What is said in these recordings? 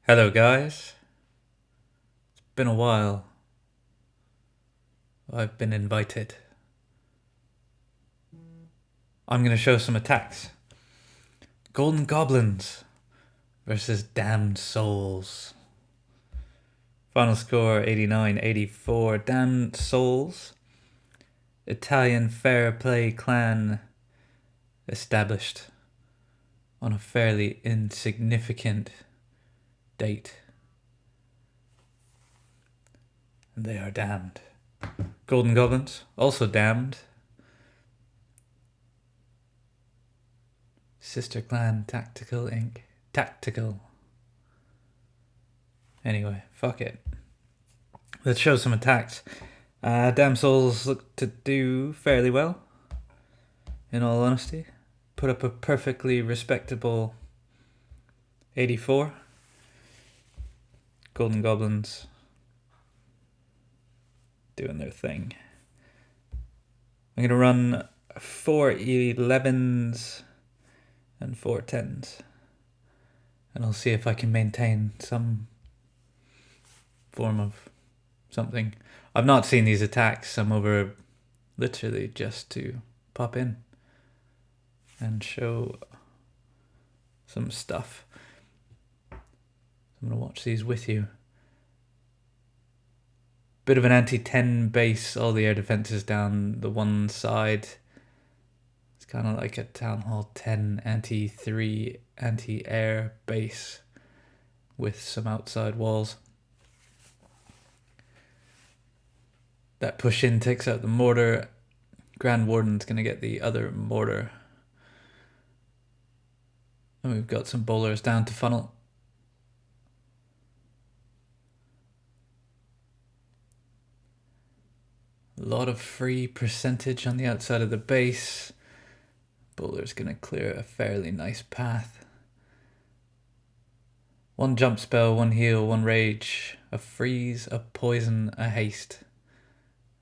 Hello guys, it's been a while. I've been invited. I'm going to show some attacks. Golden Goblins versus Damned Souls. Final score 89-84. Damned Souls, Italian fair play clan established on a fairly insignificant date. And they are damned. Golden Goblins, also damned. Sister Clan Tactical Inc. Tactical. Anyway, fuck it. Let's show some attacks. Damn Souls look to do fairly well, in all honesty. Put up a perfectly respectable 84. Golden Goblins doing their thing. I'm going to run 4 11s and 4 10s. And I'll see if I can maintain some form of something. I've not seen these attacks. I'm over literally just to pop in and show some stuff. I'm going to watch these with you. Bit of an anti-10 base, all the air defenses down the one side. It's kind of like a Town Hall 10 anti-3, anti-air base with some outside walls. That push in takes out the mortar. Grand Warden's going to get the other mortar. And we've got some bowlers down to funnel. A lot of free percentage on the outside of the base. Bowler's going to clear a fairly nice path. 1 jump spell, 1 heal, 1 rage, a freeze, a poison, a haste,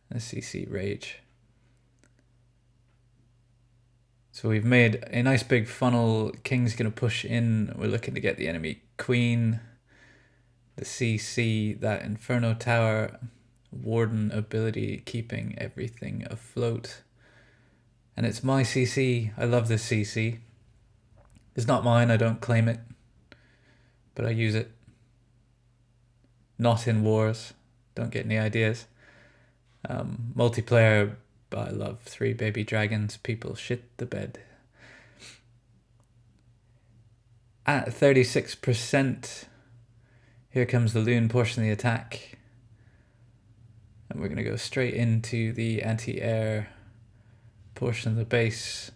a CC rage. So we've made a nice big funnel. King's going to push in. We're looking to get the enemy queen. The CC, that Inferno Tower. Warden ability, keeping everything afloat. And it's my CC. I love this CC. It's not mine, I don't claim it. But I use it. Not in wars. Don't get any ideas. Multiplayer, I love 3 baby dragons. People shit the bed. At 36%, here comes the loon portion of the attack. And we're going to go straight into the anti-air portion of the base.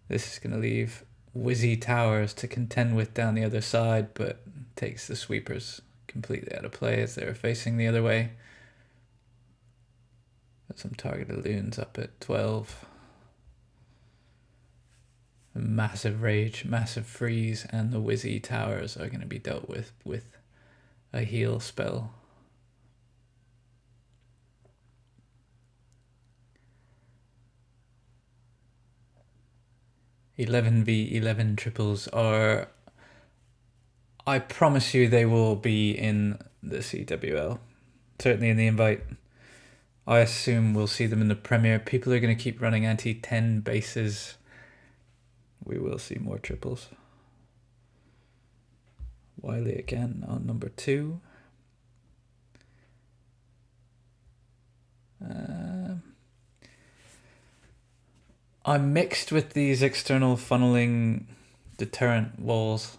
This is going to leave Wizzy Towers to contend with down the other side, but takes the sweepers completely out of play as they're facing the other way. Got some targeted loons up at 12. A massive rage, massive freeze, and the Wizzy Towers are going to be dealt with a heal spell. 11v11 triples are, I promise you they will be in the CWL. Certainly in the invite. I assume we'll see them in the Premier. People are going to keep running anti-10 bases. We will see more triples. Wiley again on number 2. I'm mixed with these external funneling deterrent walls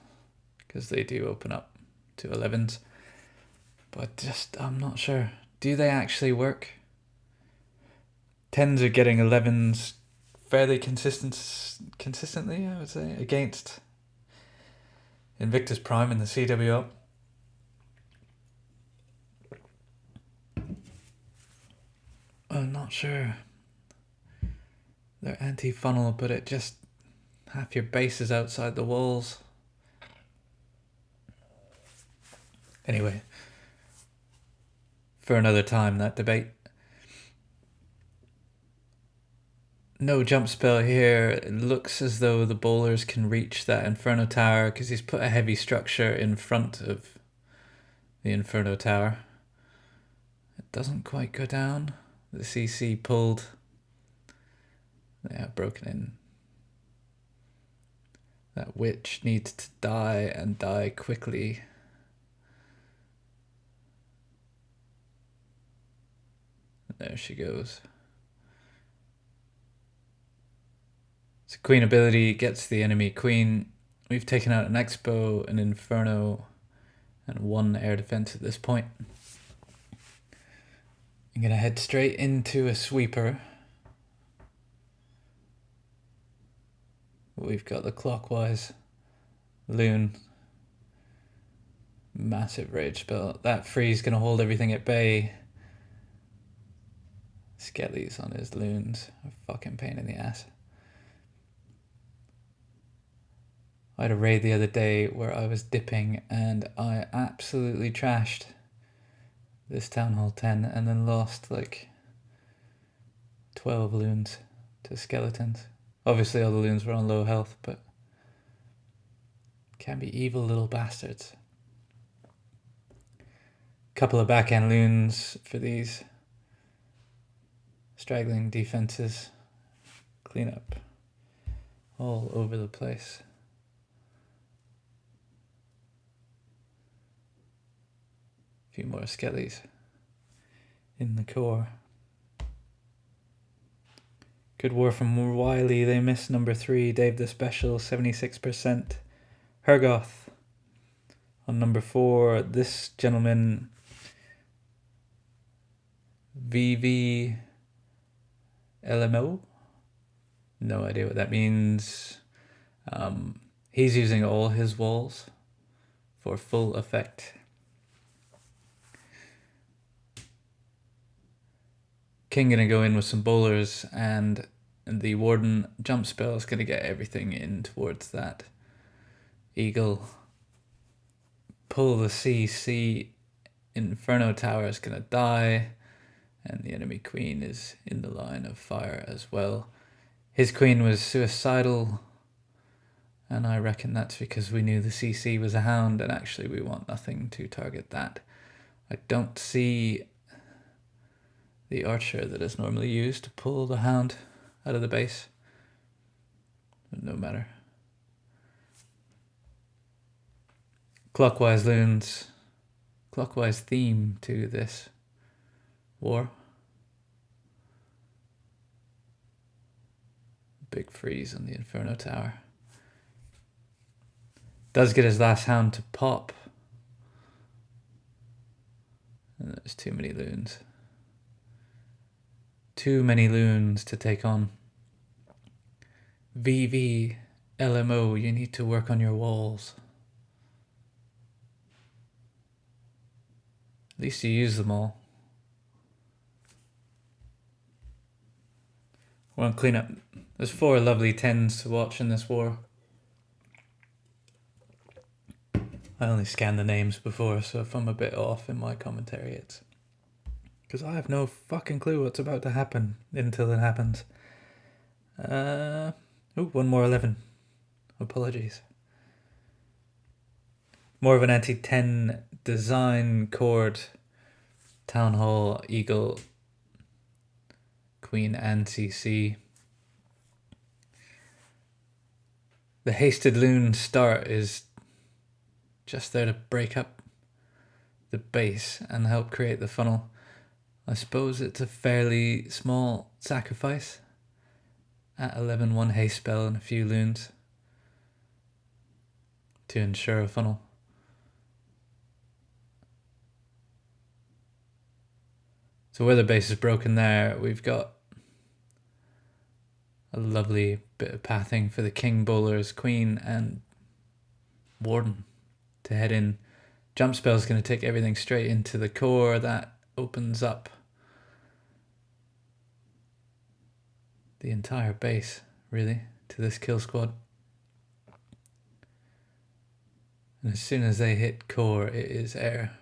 because they do open up to 11s. But just, I'm not sure. Do they actually work? 10s are getting 11s fairly consistently, I would say, against Invictus Prime in the CWL. I'm not sure. They're anti-funnel, but it just, half your base is outside the walls. Anyway, for another time, that debate. No jump spell here. It looks as though the bowlers can reach that Inferno Tower because he's put a heavy structure in front of the Inferno Tower. It doesn't quite go down. The CC pulled. They have broken in. That witch needs to die and die quickly. There she goes. So Queen ability gets the enemy queen. We've taken out an Expo, an Inferno, and 1 air defense at this point. I'm going to head straight into a sweeper. We've got the clockwise loon. Massive rage spell. That free's going to hold everything at bay. Skellies on his loons. A fucking pain in the ass. I had a raid the other day where I was dipping and I absolutely trashed this Town Hall 10 and then lost like 12 loons to skeletons. Obviously all the loons were on low health, but can be evil little bastards. Couple of backhand loons for these straggling defenses. Clean up all over the place. A few more skellies in the core. Good war from Wiley. They missed number 3. Dave the Special, 76%. Hergoth on number 4. This gentleman, VV LMO. No idea what that means. He's using all his walls for full effect. King gonna go in with some bowlers, and the Warden jump spell is gonna get everything in towards that eagle. Pull the CC. Inferno Tower is gonna die, and the enemy queen is in the line of fire as well. His queen was suicidal, and I reckon that's because we knew the CC was a hound, and actually we want nothing to target that. I don't see the archer that is normally used to pull the hound out of the base, but no matter. Clockwise loons, clockwise theme to this war. Big freeze on the Inferno Tower. Does get his last hound to pop. And there's too many loons. Too many loons to take on. VV, LMO, you need to work on your walls. At least you use them all. We're on cleanup. There's 4 lovely 10s to watch in this war. I only scanned the names before, so if I'm a bit off in my commentary, it's because I have no fucking clue what's about to happen until it happens. One more 11. Apologies. More of an anti-10 design chord. Town Hall, Eagle, Queen and CC. The hasted loon start is just there to break up the base and help create the funnel. I suppose it's a fairly small sacrifice at 11, 1 haste spell and a few loons to ensure a funnel. So where the base is broken there, we've got a lovely bit of pathing for the king, bowlers, queen and warden to head in. Jump spell is going to take everything straight into the core. That opens up the entire base, really, to this kill squad. And as soon as they hit core, it is air.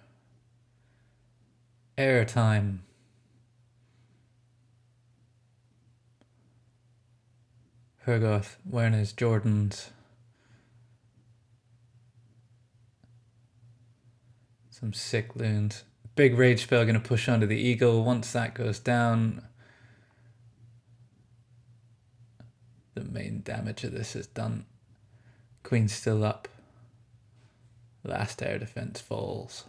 Air time. Hergoth wearing his Jordans. Some sick loons. Big rage spell going to push onto the eagle. Once that goes down, the main damage of this is done. Queen's still up. Last air defense falls.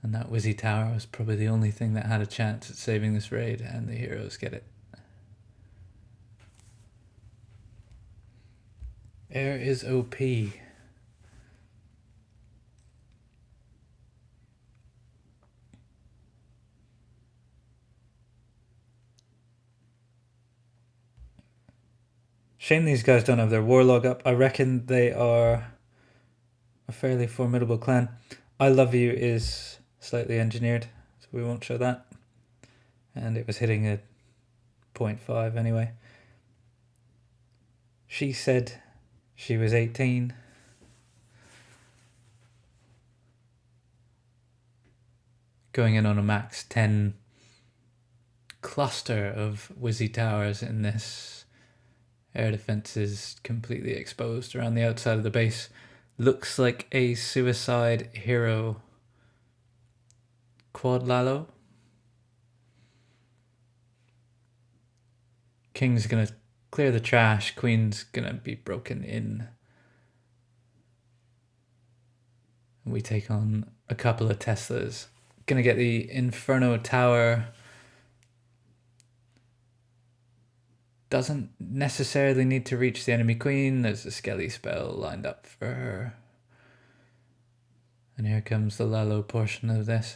And that Wizzy Tower was probably the only thing that had a chance at saving this raid, and the heroes get it. Air is OP. Shame these guys don't have their warlog up. I reckon they are a fairly formidable clan. I Love You is slightly engineered, so we won't show that. And it was hitting a 0.5 anyway. She said she was 18. Going in on a max 10 cluster of Wizzy Towers in this. Air defense is completely exposed around the outside of the base. Looks like a suicide hero quad Lalo. King's gonna clear the trash. Queen's gonna be broken in. We take on a couple of Teslas. Gonna get the Inferno Tower. Doesn't necessarily need to reach the enemy queen. There's a Skelly spell lined up for her. And here comes the Lalo portion of this.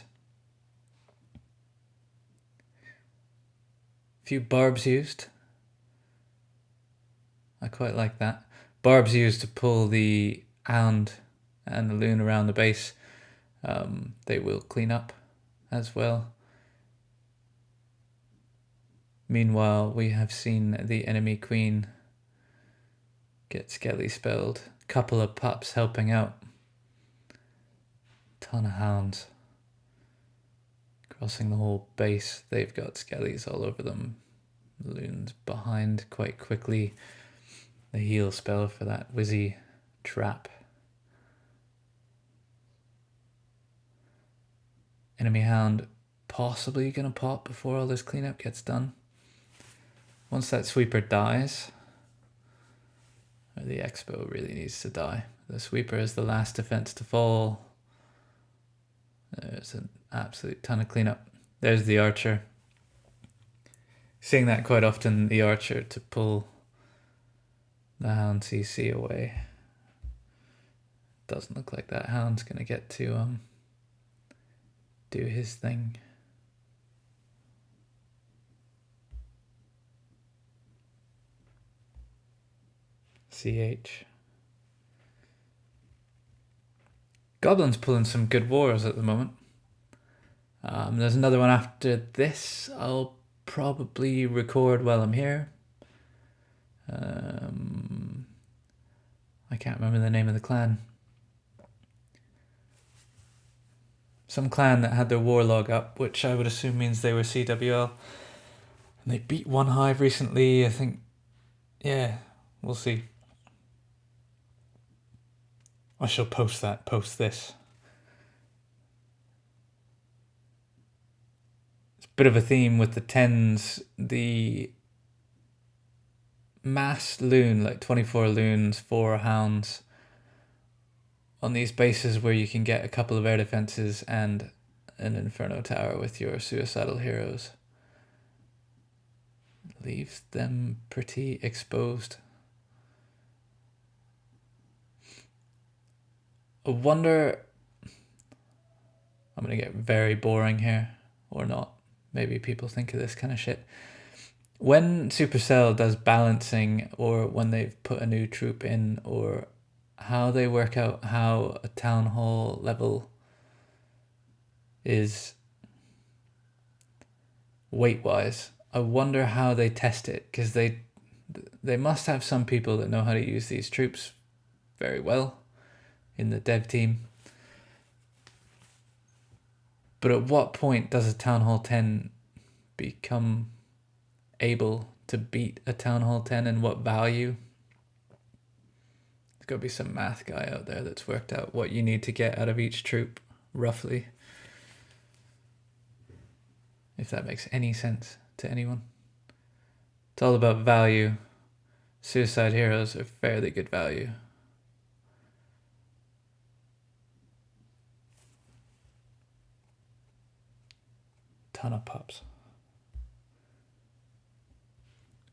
A few barbs used. I quite like that. Barbs used to pull the hound and the loon around the base. They will clean up as well. Meanwhile, we have seen the enemy queen get Skelly spelled. Couple of pups helping out. Ton of hounds. Crossing the whole base. They've got Skellies all over them. The loon's behind quite quickly. The heal spell for that Wizzy trap. Enemy hound possibly gonna pop before all this cleanup gets done. Once that sweeper dies, or the expo really needs to die. The sweeper is the last defense to fall. There's an absolute ton of cleanup. There's the archer. Seeing that quite often, the archer to pull the hound CC away. Doesn't look like that hound's gonna get to do his thing. CH. Goblins pulling some good wars at the moment. There's another one after this. I'll probably record while I'm here. I can't remember the name of the clan. Some clan that had their warlog up, which I would assume means they were CWL. And they beat one hive recently, I think. Yeah, we'll see. I shall post this. It's a bit of a theme with the 10s. The mass loon, like 24 loons, 4 hounds. On these bases where you can get a couple of air defenses and an Inferno Tower with your suicidal heroes. Leaves them pretty exposed. I wonder... I'm going to get very boring here, or not. Maybe people think of this kind of shit. When Supercell does balancing, or when they've put a new troop in, or how they work out how a town hall level is weight-wise, I wonder how they test it, because they must have some people that know how to use these troops very well in the dev team. But at what point does a Town Hall 10 become able to beat a Town Hall 10, and what value? There's got to be some math guy out there that's worked out what you need to get out of each troop roughly. If that makes any sense to anyone. It's all about value. Suicide heroes are fairly good value. Ton of pups.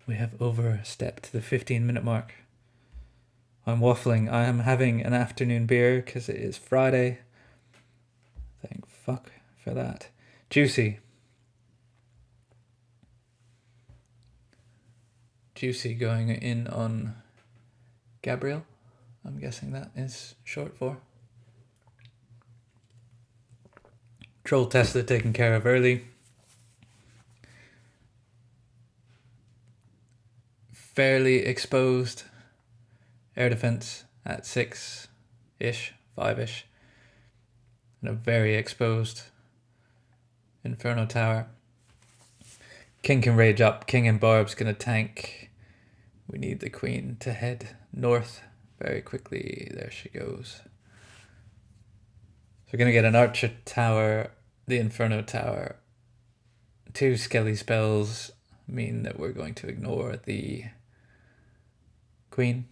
We have overstepped the 15-minute mark. I'm waffling. I am having an afternoon beer because it is Friday. Thank fuck for that. Juicy. Juicy going in on Gabriel. I'm guessing that is short for. Troll Tesla taken care of early. Fairly exposed air defense at 6-ish, 5-ish. And a very exposed Inferno Tower. King can rage up. King and Barb's gonna tank. We need the Queen to head north very quickly. There she goes. So we're gonna get an Archer Tower, the Inferno Tower. 2 Skelly spells mean that we're going to ignore the Queen.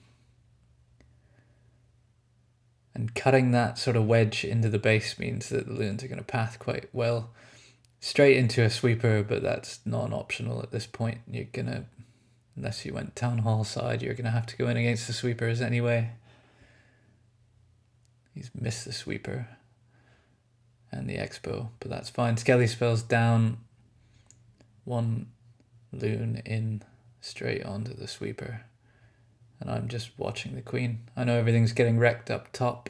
And cutting that sort of wedge into the base means that the loons are going to path quite well. Straight into a sweeper, but that's non-optional at this point. You're going to, unless you went Town Hall side, you're going to have to go in against the sweepers anyway. He's missed the sweeper and the expo, but that's fine. Skelly spells down. 1 loon in straight onto the sweeper. And I'm just watching the Queen. I know everything's getting wrecked up top.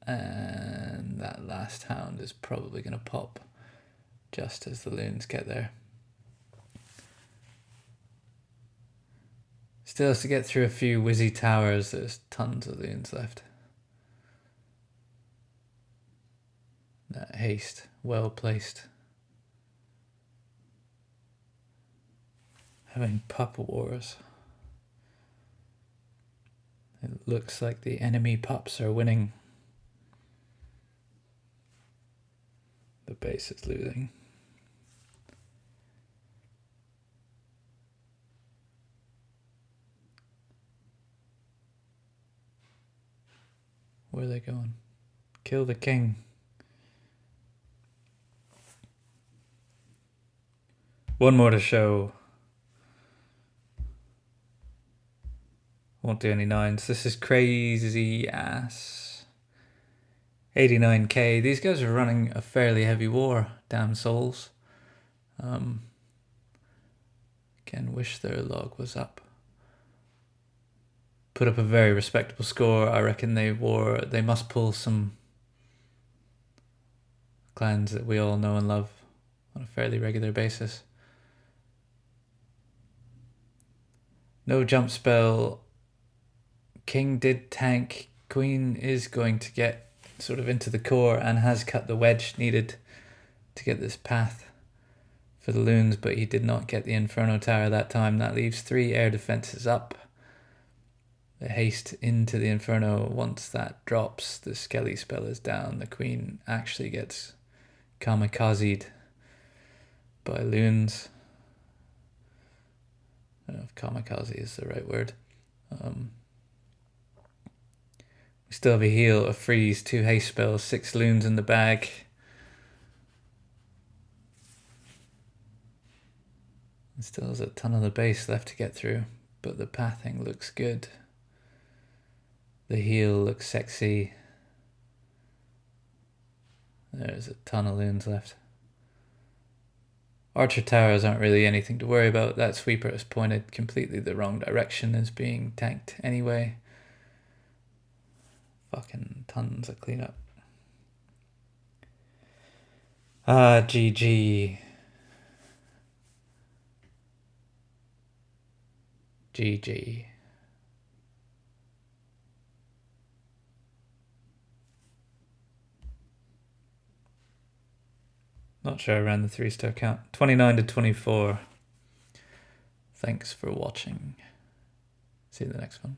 And that last hound is probably going to pop just as the loons get there. Still has to get through a few whizzy towers. There's tons of loons left. That haste, well placed. Having pup wars. It looks like the enemy pups are winning. The base is losing. Where are they going? Kill the king. One more to show. Won't do any 9s. This is crazy ass. 89k. These guys are running a fairly heavy war. Damn souls. Again, wish their log was up. Put up a very respectable score. I reckon they must pull some clans that we all know and love on a fairly regular basis. No jump spell. King did tank. Queen is going to get sort of into the core and has cut the wedge needed to get this path for the loons, but he did not get the Inferno Tower that time. That leaves 3 air defenses up. The haste into the Inferno, once that drops, the Skelly spell is down. The Queen actually gets kamikazed by loons. I don't know if kamikaze is the right word. We still have a heal, a freeze, 2 haste spells, 6 loons in the bag. And still has a ton of the base left to get through, but the pathing looks good. The heal looks sexy. There's a ton of loons left. Archer towers aren't really anything to worry about. That sweeper is pointed completely the wrong direction, is being tanked anyway. Fucking tons of cleanup. GG. GG. Not sure I ran the 3-star count. 29 to 24. Thanks for watching. See you in the next one.